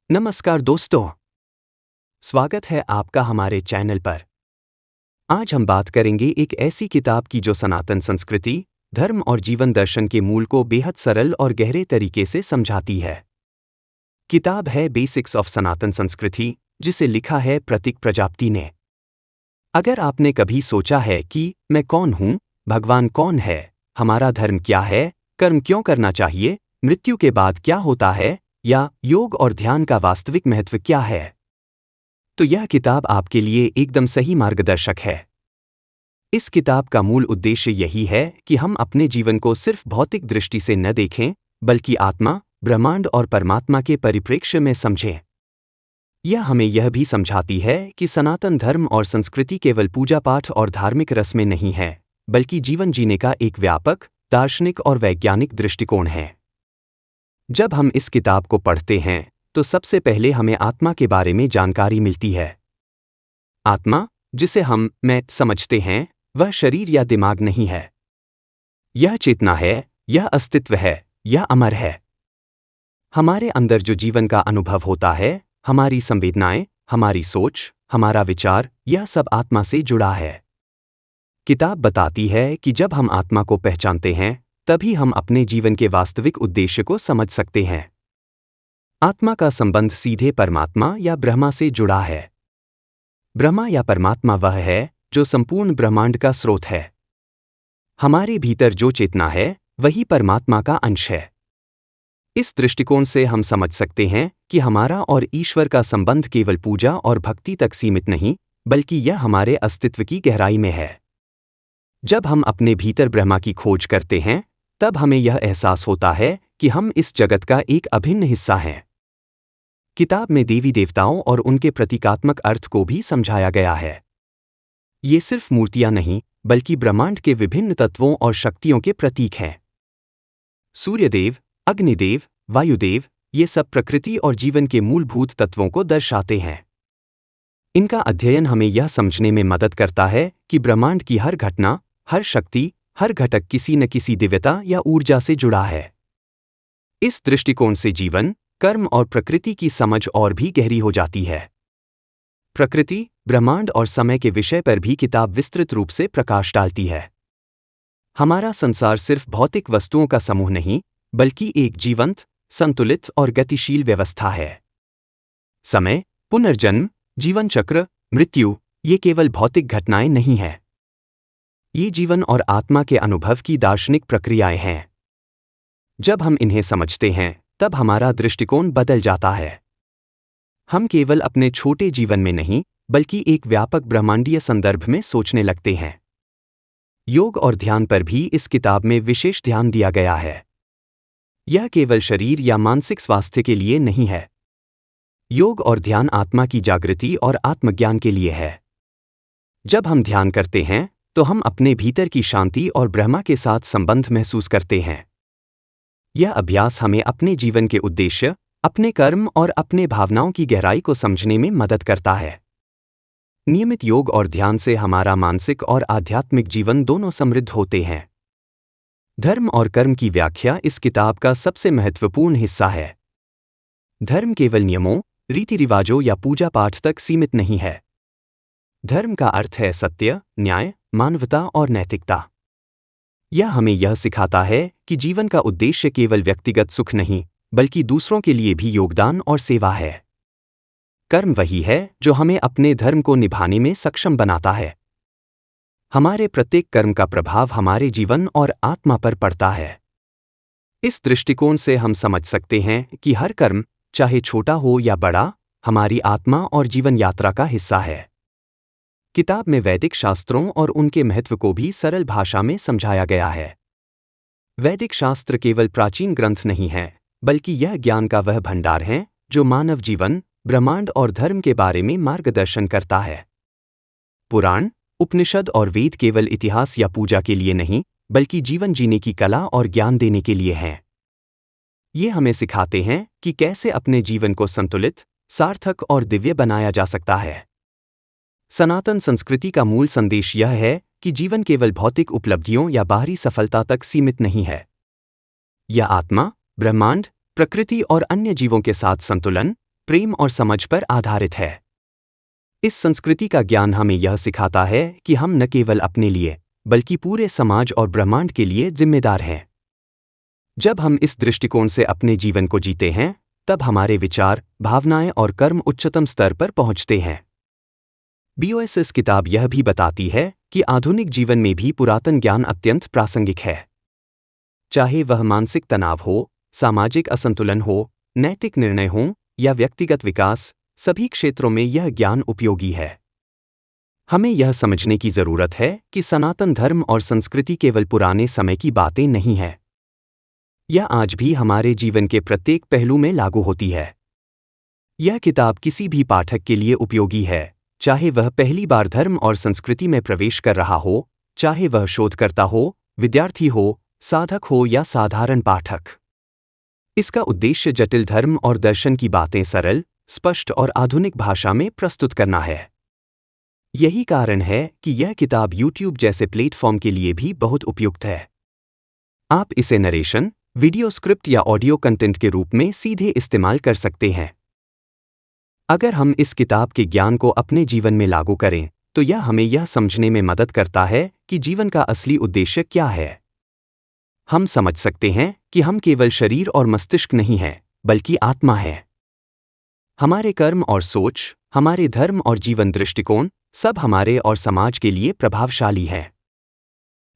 नमस्कार दोस्तों, स्वागत है आपका हमारे चैनल पर। आज हम बात करेंगे एक ऐसी किताब की जो सनातन संस्कृति, धर्म और जीवन दर्शन के मूल को बेहद सरल और गहरे तरीके से समझाती है। किताब है बेसिक्स ऑफ सनातन संस्कृति, जिसे लिखा है प्रतीक प्रजापति ने। अगर आपने कभी सोचा है कि मैं कौन हूं, भगवान कौन है, हमारा धर्म क्या है, कर्म क्यों करना चाहिए, मृत्यु के बाद क्या होता है, या योग और ध्यान का वास्तविक महत्व क्या है, तो यह किताब आपके लिए एकदम सही मार्गदर्शक है। इस किताब का मूल उद्देश्य यही है कि हम अपने जीवन को सिर्फ भौतिक दृष्टि से न देखें, बल्कि आत्मा, ब्रह्मांड और परमात्मा के परिप्रेक्ष्य में समझें। यह हमें यह भी समझाती है कि सनातन धर्म और संस्कृति केवल पूजा पाठ और धार्मिक रस्में नहीं है, बल्कि जीवन जीने का एक व्यापक, दार्शनिक और वैज्ञानिक दृष्टिकोण है। जब हम इस किताब को पढ़ते हैं तो सबसे पहले हमें आत्मा के बारे में जानकारी मिलती है। आत्मा, जिसे हम मैं समझते हैं, वह शरीर या दिमाग नहीं है। यह चेतना है, यह अस्तित्व है, यह अमर है। हमारे अंदर जो जीवन का अनुभव होता है, हमारी संवेदनाएं, हमारी सोच, हमारा विचार, यह सब आत्मा से जुड़ा है। किताब बताती है कि जब हम आत्मा को पहचानते हैं, तभी हम अपने जीवन के वास्तविक उद्देश्य को समझ सकते हैं। आत्मा का संबंध सीधे परमात्मा या ब्रह्मा से जुड़ा है। ब्रह्मा या परमात्मा वह है जो संपूर्ण ब्रह्मांड का स्रोत है। हमारे भीतर जो चेतना है, वही परमात्मा का अंश है। इस दृष्टिकोण से हम समझ सकते हैं कि हमारा और ईश्वर का संबंध केवल पूजा और भक्ति तक सीमित नहीं, बल्कि यह हमारे अस्तित्व की गहराई में है। जब हम अपने भीतर ब्रह्मा की खोज करते हैं, तब हमें यह एहसास होता है कि हम इस जगत का एक अभिन्न हिस्सा हैं। किताब में देवी देवताओं और उनके प्रतीकात्मक अर्थ को भी समझाया गया है। ये सिर्फ मूर्तियां नहीं, बल्कि ब्रह्मांड के विभिन्न तत्वों और शक्तियों के प्रतीक हैं। सूर्यदेव, अग्निदेव, वायुदेव, ये सब प्रकृति और जीवन के मूलभूत तत्वों को दर्शाते हैं। इनका अध्ययन हमें यह समझने में मदद करता है कि ब्रह्मांड की हर घटना, हर शक्ति, हर घटक किसी न किसी दिव्यता या ऊर्जा से जुड़ा है। इस दृष्टिकोण से जीवन, कर्म और प्रकृति की समझ और भी गहरी हो जाती है। प्रकृति, ब्रह्मांड और समय के विषय पर भी किताब विस्तृत रूप से प्रकाश डालती है। हमारा संसार सिर्फ भौतिक वस्तुओं का समूह नहीं, बल्कि एक जीवंत, संतुलित और गतिशील व्यवस्था है। समय, पुनर्जन्म, जीवन चक्र, मृत्यु, ये केवल भौतिक घटनाएं नहीं हैं। ये जीवन और आत्मा के अनुभव की दार्शनिक प्रक्रियाएं हैं। जब हम इन्हें समझते हैं, तब हमारा दृष्टिकोण बदल जाता है। हम केवल अपने छोटे जीवन में नहीं, बल्कि एक व्यापक ब्रह्मांडीय संदर्भ में सोचने लगते हैं। योग और ध्यान पर भी इस किताब में विशेष ध्यान दिया गया है। यह केवल शरीर या मानसिक स्वास्थ्य के लिए नहीं है। योग और ध्यान आत्मा की जागृति और आत्मज्ञान के लिए है। जब हम ध्यान करते हैं, तो हम अपने भीतर की शांति और ब्रह्मा के साथ संबंध महसूस करते हैं। यह अभ्यास हमें अपने जीवन के उद्देश्य, अपने कर्म और अपने भावनाओं की गहराई को समझने में मदद करता है। नियमित योग और ध्यान से हमारा मानसिक और आध्यात्मिक जीवन दोनों समृद्ध होते हैं। धर्म और कर्म की व्याख्या इस किताब का सबसे महत्वपूर्ण हिस्सा है। धर्म केवल नियमों, रीति रिवाजों या पूजा पाठ तक सीमित नहीं है। धर्म का अर्थ है सत्य, न्याय, मानवता और नैतिकता। यह हमें यह सिखाता है कि जीवन का उद्देश्य केवल व्यक्तिगत सुख नहीं, बल्कि दूसरों के लिए भी योगदान और सेवा है। कर्म वही है जो हमें अपने धर्म को निभाने में सक्षम बनाता है। हमारे प्रत्येक कर्म का प्रभाव हमारे जीवन और आत्मा पर पड़ता है। इस दृष्टिकोण से हम समझ सकते हैं कि हर कर्म, चाहे छोटा हो या बड़ा, हमारी आत्मा और जीवन यात्रा का हिस्सा है। किताब में वैदिक शास्त्रों और उनके महत्व को भी सरल भाषा में समझाया गया है। वैदिक शास्त्र केवल प्राचीन ग्रंथ नहीं है, बल्कि यह ज्ञान का वह भंडार है जो मानव जीवन, ब्रह्मांड और धर्म के बारे में मार्गदर्शन करता है। पुराण, उपनिषद और वेद केवल इतिहास या पूजा के लिए नहीं, बल्कि जीवन जीने की कला और ज्ञान देने के लिए हैं। ये हमें सिखाते हैं कि कैसे अपने जीवन को संतुलित, सार्थक और दिव्य बनाया जा सकता है। सनातन संस्कृति का मूल संदेश यह है कि जीवन केवल भौतिक उपलब्धियों या बाहरी सफलता तक सीमित नहीं है। यह आत्मा, ब्रह्मांड, प्रकृति और अन्य जीवों के साथ संतुलन, प्रेम और समझ पर आधारित है। इस संस्कृति का ज्ञान हमें यह सिखाता है कि हम न केवल अपने लिए बल्कि पूरे समाज और ब्रह्मांड के लिए जिम्मेदार हैं। जब हम इस दृष्टिकोण से अपने जीवन को जीते हैं, तब हमारे विचार, भावनाएं और कर्म उच्चतम स्तर पर पहुंचते हैं। बीओएसएस किताब यह भी बताती है कि आधुनिक जीवन में भी पुरातन ज्ञान अत्यंत प्रासंगिक है। चाहे वह मानसिक तनाव हो, सामाजिक असंतुलन हो, नैतिक निर्णय हो या व्यक्तिगत विकास, सभी क्षेत्रों में यह ज्ञान उपयोगी है। हमें यह समझने की जरूरत है कि सनातन धर्म और संस्कृति केवल पुराने समय की बातें नहीं है। यह आज भी हमारे जीवन के प्रत्येक पहलू में लागू होती है। यह किताब किसी भी पाठक के लिए उपयोगी है, चाहे वह पहली बार धर्म और संस्कृति में प्रवेश कर रहा हो, चाहे वह शोधकर्ता हो, विद्यार्थी हो, साधक हो या साधारण पाठक। इसका उद्देश्य जटिल धर्म और दर्शन की बातें सरल, स्पष्ट और आधुनिक भाषा में प्रस्तुत करना है। यही कारण है कि यह किताब YouTube जैसे प्लेटफॉर्म के लिए भी बहुत उपयुक्त है। आप इसे नरेशन, वीडियो स्क्रिप्ट या ऑडियो कंटेंट के रूप में सीधे इस्तेमाल कर सकते हैं। अगर हम इस किताब के ज्ञान को अपने जीवन में लागू करें, तो यह हमें यह समझने में मदद करता है कि जीवन का असली उद्देश्य क्या है। हम समझ सकते हैं कि हम केवल शरीर और मस्तिष्क नहीं हैं, बल्कि आत्मा है। हमारे कर्म और सोच, हमारे धर्म और जीवन दृष्टिकोण, सब हमारे और समाज के लिए प्रभावशाली है।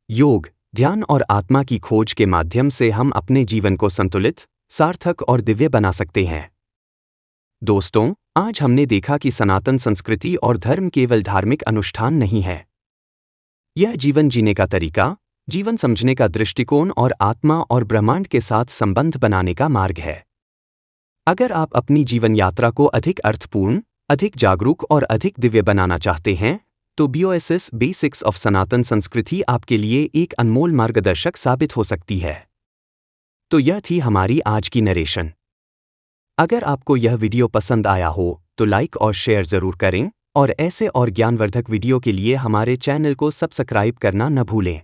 योग, ध्यान और आत्मा की खोज के माध्यम से हम अपने जीवन को संतुलित, सार्थक और दिव्य बना सकते हैं। दोस्तों, आज हमने देखा कि सनातन संस्कृति और धर्म केवल धार्मिक अनुष्ठान नहीं है। यह जीवन जीने का तरीका, जीवन समझने का दृष्टिकोण और आत्मा और ब्रह्मांड के साथ संबंध बनाने का मार्ग है। अगर आप अपनी जीवन यात्रा को अधिक अर्थपूर्ण, अधिक जागरूक और अधिक दिव्य बनाना चाहते हैं, तो बीओएसएस बेसिक्स ऑफ सनातन संस्कृति आपके लिए एक अनमोल मार्गदर्शक साबित हो सकती है। तो यह थी हमारी आज की नरेशन। अगर आपको यह वीडियो पसंद आया हो, तो लाइक और शेयर जरूर करें और ऐसे और ज्ञानवर्धक वीडियो के लिए हमारे चैनल को सब्सक्राइब करना न भूलें।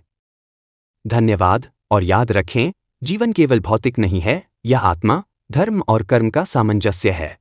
धन्यवाद और याद रखें, जीवन केवल भौतिक नहीं है, यह आत्मा, धर्म और कर्म का सामंजस्य है।